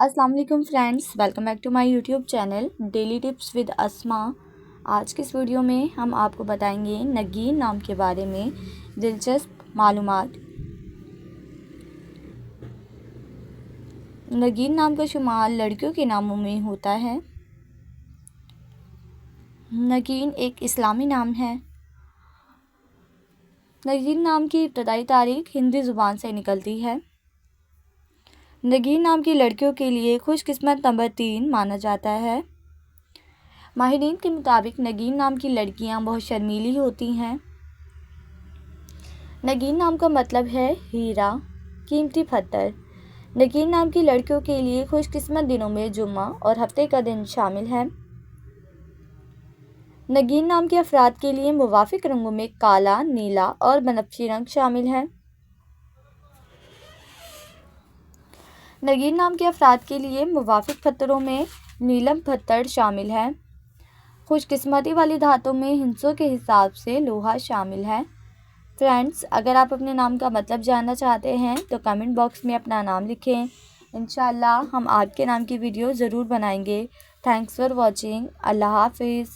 अस्सलाम वालेकुम friends, welcome back to my YouTube channel daily tips with Asma. आज के इस वीडियो में हम आपको बताएंगे नगीन नाम के बारे में दिलचस्प मालूमात। नगीन नाम का शुमार लड़कियों के नामों में होता है। नगीन एक इस्लामी नाम है। नगीन नाम की इब्तदाई तारीख हिंदी ज़ुबान से निकलती है। नगीन नाम की लड़कियों के लिए खुशकिस्मत नंबर 3 माना जाता है। माहिरीन के मुताबिक नगीन नाम की लड़कियां बहुत शर्मीली होती हैं। नगीन नाम का मतलब है हीरा, कीमती पत्थर। नगीन नाम की लड़कियों के लिए खुशकिस्मत दिनों में जुम्मा और हफ्ते का दिन शामिल है। नगीन नाम के अफराद के लिए मुवाफिक रंगों में काला, नीला और बनफशी रंग शामिल है। नगीन नाम के अफराद के लिए मुवाफिक पत्थरों में नीलम पत्थर शामिल है। खुशकिस्मती वाली धातों में हिंसों के हिसाब से लोहा शामिल है। फ्रेंड्स, अगर आप अपने नाम का मतलब जानना चाहते हैं तो कमेंट बॉक्स में अपना नाम लिखें। इंशाल्लाह हम आपके नाम की वीडियो ज़रूर बनाएंगे। Thanks for watching. अल्लाह हाफिज़।